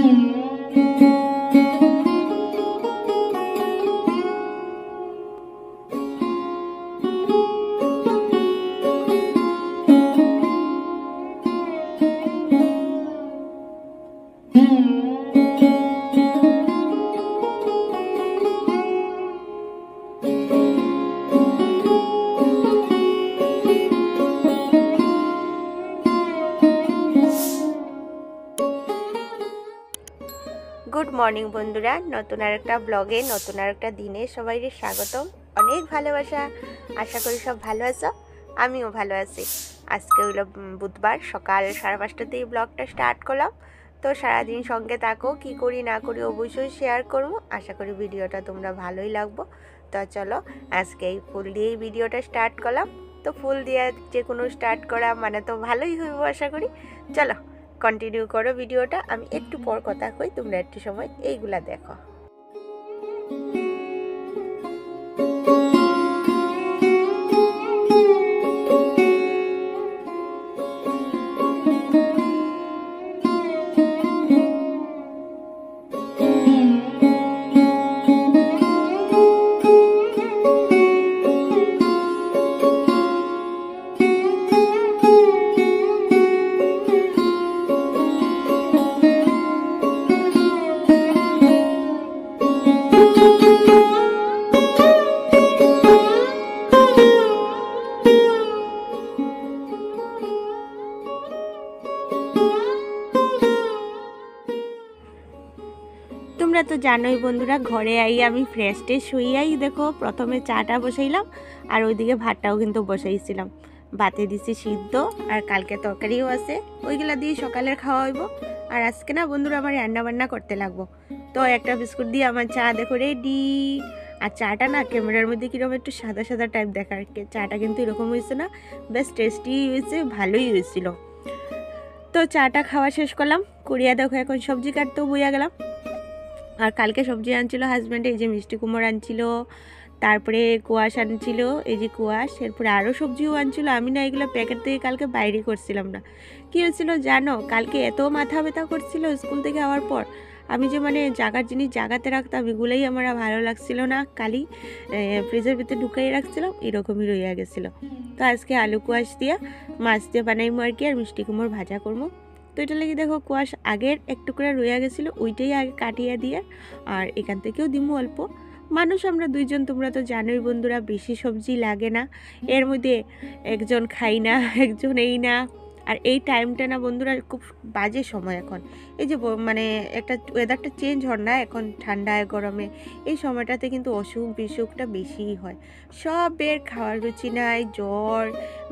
Good morning बंधुरा नतून आरेकटा ब्लगे नतून आरेकटा दिने सबाइके स्वागतम अनेक भालोबासा आशा करी सब भालो आछो आमिओ भालो आछि। आजके हलो बुधबार सकाल 5:30 ब्लगटा स्टार्ट करलाम। तो सारा दिन संगे थाको कि करी ना करी अवश्य शेयर करबो। आशा करी भिडियोटा तोमरा भालोई लागबो। तो चलो आजके এই ফুল दिए भिडियोटा स्टार्ट करलाम। तो फुल दिए जे कोनो स्टार्ट करा माने तो भालोई हইব आशा करी। चलो कन्टिन्यू करो भिडियोटा। आमी एकटू पर कथा कই তোমরা একটু সময় এইগুলা দেখো। তোমরা তো জানোই বন্ধুরা ঘরে আই আমি ফ্রেশ ট্রেশ হইয়াই দেখো প্রথমে চাটা বসাইলাম আর ওইদিকে ভাতটাও কিন্তু বসাইছিলাম। বাতে দিছি সিদ্ধ আর কালকে তরকারিও আছে ওইগুলা দিয়ে সকালের খাওয়া হইব। আর আজকে না বন্ধুরা আমার রান্না বান্না করতে লাগবো। তো একটা বিস্কুট দিয়ে আমার চা দেখো রেডি। আর চাটা না ক্যামেরার মধ্যে কীরকম একটু সাদা সাদা টাইপ দেখার, চাটা কিন্তু এরকম হয়েছে না, বেশ টেস্টি হয়েছে, ভালোই হয়েছিল। তো চাটা খাওয়া শেষ করলাম, করিয়া দেখো এখন সবজি কাটতেও বইয়া গেলাম। আর কালকে সবজি আনছিল হাজব্যান্ড, এই যে মিষ্টি কুমড় আনছিল, তারপরে কোয়াশ আনছিল, এই যে কোয়াশ, এরপরে আরও সবজিও আনছিল। আমি না এগুলো প্যাকেট থেকে কালকে বাইরে করছিলাম না। কী হয়েছিল জানো, কালকে এত মাথা ব্যথা করছিল স্কুল থেকে আওয়ার পর, আমি যে মানে জাগার জিনিস জাগাতে রাখতাম এগুলোই আমার ভালো লাগছিল না, কালি ফ্রিজের ভিতরে ঢুকাই রাখছিলাম, এরকমই রইয়া গেছিলো। তো আজকে আলু কোয়াশ দিয়া মাছ দিয়ে বানাইমো আর কি, আর মিষ্টি কুমড় ভাজা করবো। তো এটা লেগে দেখো কোয়াশ আগের একটু করে রয়ে গেছিলো, ওইটাই আগে কাটিয়ে দিয়ে, আর এখান থেকেও দিমু অল্প। মানুষ আমরা দুইজন, তোমরা তো জানোই বন্ধুরা, বেশি সবজি লাগে না, এর মধ্যে একজন খাই না, একজন এই না। আর এই টাইমটা না বন্ধুরা খুব বাজে সময় এখন, এই যে মানে একটা ওয়েদারটা চেঞ্জ হয় না এখন, ঠান্ডায় গরমে, এই সময়টাতে কিন্তু অসুখ বিসুখটা বেশিই হয়। সবের খাওয়ার রুচি নাই, জ্বর,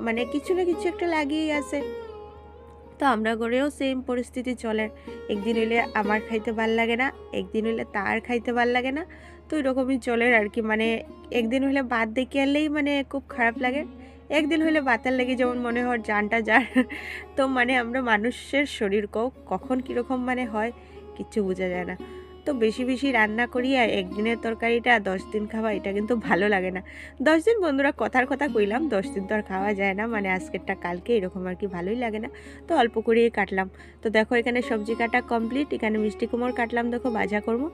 মানে কিছু না কিছু একটা লাগিয়েই আছে। তো আমরা ঘরেও সেম পরিস্থিতি চলে, একদিন হইলে আমার খাইতে ভাল লাগে না, একদিন হইলে তার খাইতে ভাল লাগে না। তো এরকমই চলে আর কি, মানে একদিন হইলে ভাত দেখে আনলেই মানে খুব খারাপ লাগে, একদিন হইলে ভাতের লেগে যেমন মনে হয় জানটা যার। তো মানে আমরা মানুষের শরীর কখন কীরকম মানে হয় কিচ্ছু বোঝা যায় না। তো বেশি বেশি রান্না করি আর একদিনের তরকারিটা 10 দিন খাওয়া, এটা কিন্তু ভালো লাগে না। 10 দিন বন্ধুরা কথার কথা কইলাম, 10 দিন তো আর খাওয়া যায় না, মানে আজকেরটা কালকে এরকম আর কি, ভালোই লাগে না। তো অল্প করেই কাটলাম। তো দেখো এখানে সবজি কাটা কমপ্লিট, এখানে মিষ্টি কুমড় কাটলাম দেখো ভাজা করবো,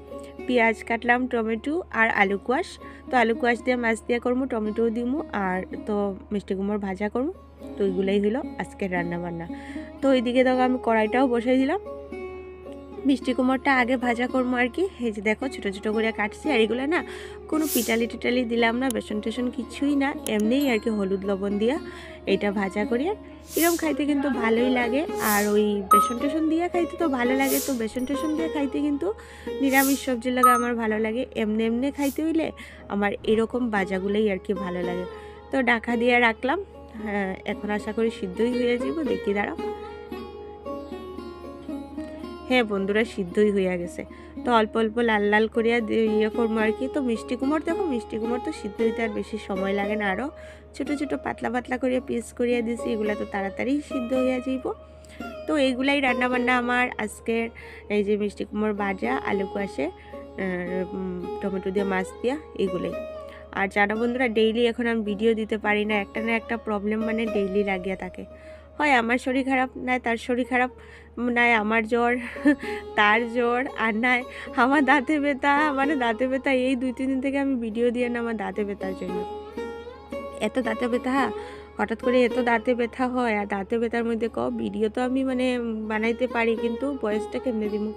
পেঁয়াজ কাটলাম, টমেটো আর আলু কোয়াশ। তো আলু কোয়াশ দিয়ে মাছ দিয়ে করবো, টমেটোও দিমু, আর তো মিষ্টি কুমড় ভাজা করবো। তো ওইগুলোই হলো আজকের রান্না বান্না। তো ওইদিকে দেখো আমি কড়াইটাও বসাই দিলাম, মিষ্টি কুমড়টা আগে ভাজা করবো আর কি। এই যে দেখো ছোটো ছোটো করে কাটছি, আর এগুলো না কোনো পিটালি টিটালি দিলাম না, বেসন টেসন কিছুই না, এমনিই আর কি হলুদ লবণ দিয়া এইটা ভাজা করি। আর এরকম খাইতে কিন্তু ভালোই লাগে, আর ওই বেসন টেসন দিয়ে খাইতে তো ভালো লাগে। তো বেসন টেসন দিয়ে খাইতে কিন্তু নিরামিষ সবজির লাগে আমার ভালো লাগে, এমনি এমনি খাইতে হইলে আমার এরকম ভাজাগুলোই আর কি ভালো লাগে। তো ঢাকা দিয়ে রাখলাম, হ্যাঁ এখন আশা করি সিদ্ধই হয়ে যাবো, দেখি দাঁড়াও। হ্যাঁ বন্ধুরা সিদ্ধই হয়ে গেছে। তো অল্প অল্প লাল লাল করিয়া ইয়ে করবো আর কি। তো মিষ্টি কুমড় দেখো, মিষ্টি কুমড় তো সিদ্ধ হইতে আর বেশি সময় লাগে না, আরও ছোটো ছোটো পাতলা পাতলা করিয়া পিস করিয়া দিছি, এগুলো তো তাড়াতাড়ি সিদ্ধ হইয়া যাইব। তো এইগুলাই রান্নাবান্না আমার আজকের, এই যে মিষ্টি কুমড় ভাজা, আলু কোয়াশে, টমেটো দিয়ে মাছ দিয়া, এইগুলাই। আর জানো বন্ধুরা ডেইলি এখন আমি ভিডিও দিতে পারি না, একটা না একটা প্রবলেম মানে ডেইলি লাগিয়া থাকে, হয় আমার শরীর খারাপ, নয় তার শরীর খারাপ, নয় আমার জ্বর তার জ্বর, আর নয় আমার দাঁতে ব্যথা। মানে দাঁতে ব্যথা এই 2-3 দিন থেকে আমি ভিডিও দিয়ে না আমার দাঁতে ব্যথার জন্য। এত দাঁতে ব্যথা, হঠাৎ করে এত দাঁতে ব্যথা হয়। আর দাঁতে ব্যথার মধ্যে ভিডিও তো আমি মানে বানাইতে পারি, কিন্তু বয়সটা কেমনে দিমু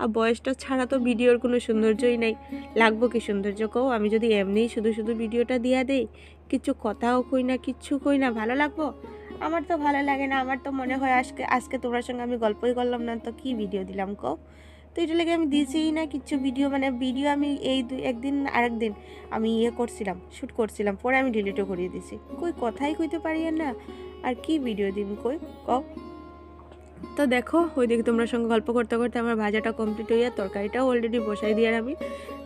আর বয়সটা ছাড়া তো ভিডিওর কোনো সৌন্দর্যই নাই। লাগবো কি সৌন্দর্য আমি যদি এমনিই শুধু শুধু ভিডিওটা দিয়া দেই, কিছু কথাও কই না, কিচ্ছু কই না, ভালো লাগবো? আমার তো ভালো লাগে না। আমার তো মনে হয় আজকে আজকে তোমার সঙ্গে আমি গল্পই করলাম না তো কি ভিডিও দিলাম তো এটা লেগে আমি দিয়েছিই না কিচ্ছু ভিডিও। মানে ভিডিও আমি এই একদিন আরেকদিন আমি করছিলাম, শ্যুট করছিলাম, পরে আমি ডিলিটও করিয়ে দিছি। কথাই কইতে পারি না, আর কি ভিডিও দিন তো দেখো ওইদিকে তোমরা সঙ্গে গল্প করতে করতে আমার ভাজাটা কমপ্লিট হইয়া তরকারিটাও অলরেডি বসাই দিয়ে আমি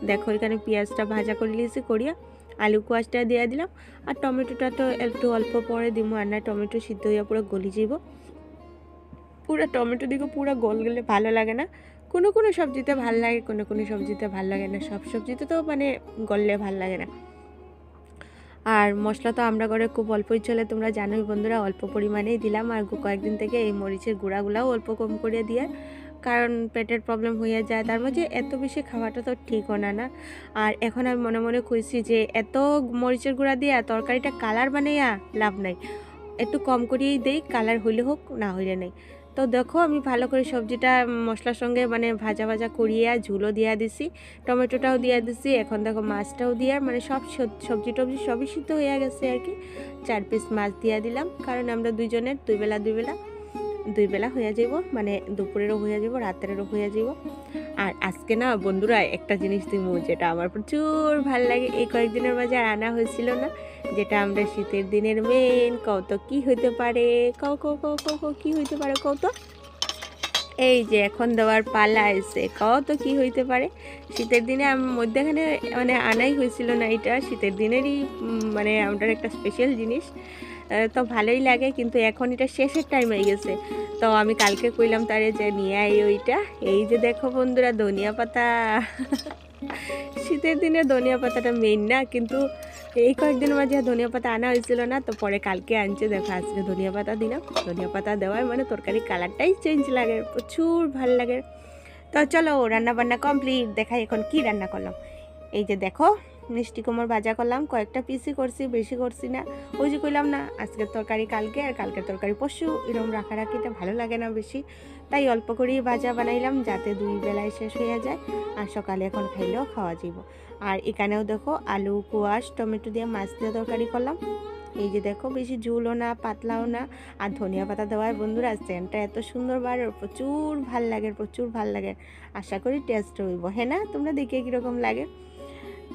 দেখো এখানে পেঁয়াজটা ভাজা করে নিয়েছি, করিয়া আলু কোয়াশটা দিয়ে দিলাম। আর টমেটোটা তো একটু অল্প পরে দিব, আর না টমেটো সিদ্ধ হইয়া পুরো গলি যাব। পুরো টমেটো দিকে পুরো গল গেলে ভালো লাগে না। কোনো কোনো সবজিতে ভাল লাগে, কোনো কোনো সবজিতে ভাল লাগে না। সব সবজিতে তো মানে গললে ভাল লাগে না। আর মশলা তো আমরা ঘরে খুব অল্পই চলে, তোমরা জানোই বন্ধুরা, অল্প পরিমাণেই দিলাম। আর কয়েকদিন থেকে এই মরিচের গুঁড়াগুলাও অল্প কম করে দিয়ে, কারণ পেটের প্রবলেম হয়ে যায়। তার মধ্যে এত বেশি খাওয়াটা তো ঠিকও না। আর এখন আমি মনে মনে কইছি যে এত মরিচের গুঁড়া দিয়ে তরকারিটা কালার বানাইয়া লাভ নাই, একটু কম করেই দেই, কালার হইলে হোক না হইলে নেই। তো দেখো আমি ভালো করে সবজিটা মশলার সঙ্গে মানে ভাজা ভাজা করিয়ে ঝুলও দিয়া দিছি, টমেটোটাও দিয়া দিছি। এখন দেখো মাছটাও দিয়া মানে সব সবজি টবজি সবই সিদ্ধ হয়ে গেছে আর কি। 4 পিস মাছ দিয়া দিলাম, কারণ আমরা দুইজনের দুই বেলা হয়ে যাব, মানে দুপুরেরও হয়ে যাব, রাতেরও হয়ে যাব। আর আজকে না বন্ধুরা একটা জিনিস দিমু যেটা আমার প্রচুর ভাল লাগে, এই কয়েকদিনের মাঝে আর আনা হয়েছিল না, যেটা আমরা শীতের দিনের মেন। তো কি হইতে পারে? কি হইতে পারে তো? এই যে এখন দেওয়ার পালা এসে তো কি হইতে পারে? শীতের দিনে মধ্যেখানে মানে আনাই হয়েছিল না, এটা শীতের দিনেরই মানে আমাদের একটা স্পেশাল জিনিস। তো ভালোই লাগে, কিন্তু এখন এটা শেষের টাইম হয়ে গেছে। তো আমি কালকে কইলাম তারে যে নিয়ে আই ওইটা। এই যে দেখো বন্ধুরা, ধনিয়া পাতা শীতের দিনে ধনিয়া পাতাটা মেইন না, কিন্তু এই কয়েকদিনের মাঝে ধনিয়া পাতা আনা হয়েছিল না, তো পরে কালকে আনছে। দেখো আজকে ধনিয়া পাতা দিলাম। ধনিয়া পাতা দেওয়ায় মানে তরকারির কালারটাই চেঞ্জ লাগে, প্রচুর ভাল লাগে। তো চলো রান্না বান্না কমপ্লিট, দেখাই এখন কি রান্না করলাম। এই যে দেখো মিষ্টি কুমড় ভাজা করলাম, কয়েকটা পিসই করছি, বেশি করছি না। ওই যে কইলাম না আজকের তরকারি কালকে আর কালকের তরকারি পরশু, এরকম রাখারাখিটা ভালো লাগে না বেশি, তাই অল্প করেই ভাজা বানাইলাম যাতে 2 বেলায় শেষ হয়ে যায়, আর সকালে এখন খাইলেও খাওয়া যাব। আর এখানেও দেখো আলু কোয়াশ টমেটো দিয়ে মাছ দিয়ে তরকারি করলাম। এই যে দেখো বেশি ঝুলও না পাতলাও না, আর ধনিয়া পাতা দেওয়ায় বন্ধুরা সেন্টটা এত সুন্দর বাড়ে, প্রচুর ভাল লাগে। আশা করি টেস্ট হইব, হ্যাঁ না? তোমরা দেখে কীরকম লাগে।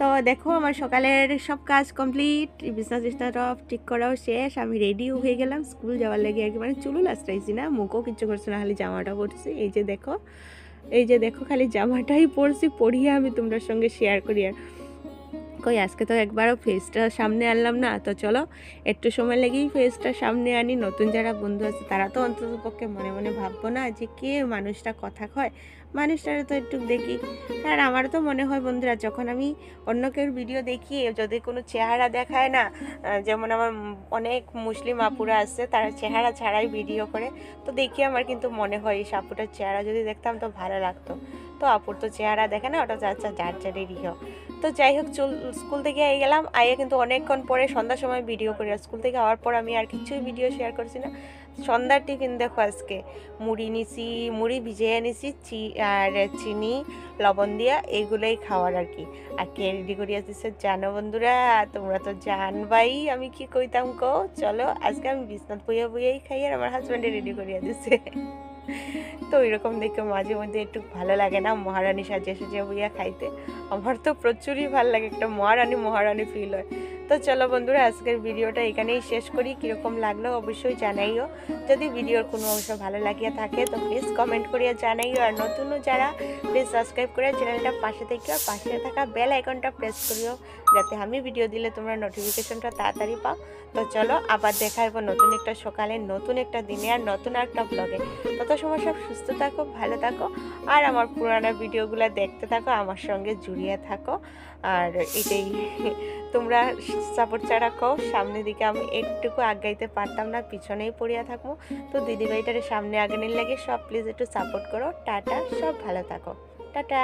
তো দেখো আমার সকালের সব কাজ কমপ্লিট, বিছনা টিছনা সব ঠিক করাও শেষ, আমি রেডিও হয়ে গেলাম স্কুল যাওয়ার লাগে আর কি। মানে চুলও লাস্টাইছি না, মুখও কিচ্ছু করছি না, খালি জামাটা পরছি। এই যে দেখো খালি জামাটাই পরছি, পরিয়ে আমি তোমার সঙ্গে শেয়ার করি। আর আজকে তো একবারও ফেসটা সামনে আনলাম না, তো চলো একটু সময় লেগেই ফেসটা সামনে আনি। নতুন যারা বন্ধু আছে তারা তো অন্তত পক্ষে মনে মনে ভাববো না যে কে মানুষটা কথা কয়, মানুষটারে তো একটু দেখি। আর আমার তো মনে হয় বন্ধুরা, যখন আমি অন্য কেউ ভিডিও দেখি যদি কোনো চেহারা দেখায় না, যেমন আমার অনেক মুসলিম আপুরা আছে তারা চেহারা ছাড়াই ভিডিও করে, তো দেখি আমার কিন্তু মনে হয় এই আপুটার চেহারা যদি দেখতাম তো ভালো লাগতো। তো আপুর তো চেহারা দেখে না, ওটা আচ্ছা যার যারেরই হোক। তো যাই হোক স্কুল থেকে গেলাম, আইয়া কিন্তু অনেকক্ষণ পরে সন্ধ্যার সময় ভিডিও করি। আর স্কুল থেকে আওয়ার পর আমি আর কিছুই ভিডিও শেয়ার করছি না। সন্ধ্যার টিফিন দেখো আজকে মুড়ি ভিজিয়ে নিছি আর চিনি লবণ দিয়া, এইগুলোই খাওয়ার আর কি। আর কে রেডি করিয়া দিচ্ছে জানো বন্ধুরা? তোমরা তো জানবাই আমি কি কইতাম চলো আজকে আমি বিছনাথ বইয়াই খাই, আর আমার হাজব্যান্ডে রেডি করিয়া দিচ্ছে। তো এরকম দেখে মাঝে মধ্যে একটু ভালো লাগে না, মহারানী সাজিয়ে বইয়া খাইতে? আমার তো প্রচুরই ভালো লাগে, একটা মহারানী ফিল হয়। তো চলো বন্ধুরা আজকের ভিডিওটা এখানেই শেষ করি। কীরকম লাগলো অবশ্যই জানাইও। যদি ভিডিওর কোনো অংশ ভালো লাগিয়া থাকে তো প্লিজ কমেন্ট করিয়া জানাইও। আর নতুনও যারা প্লিজ সাবস্ক্রাইব করে চ্যানেলটা পাশে থেকে আর পাশে থাকা বেল আইকনটা প্রেস করিও, যাতে আমি ভিডিও দিলে তোমরা নোটিফিকেশনটা তাড়াতাড়ি পাও। তো চলো আবার দেখা হবে নতুন একটা সকালে, নতুন একটা দিনে আর নতুন একটা ব্লগে। তত সময় সব সুস্থ থাকো, ভালো থাকো, আর আমার পুরানো ভিডিওগুলো দেখতে থাকো, আমার সঙ্গে জুড়িয়ে থাকো। আর এটাই তোমরা সাপোর্ট ছাড়া কও, সামনের দিকে আমি একটুকু আগাইতে পারতাম না, পিছনেই পড়িয়া থাকবো। তো দিদিভাইটারে সামনে আগানোর লাগে সব প্লিজ একটু সাপোর্ট করো। টাটা, সব ভালো থাকো, টাটা।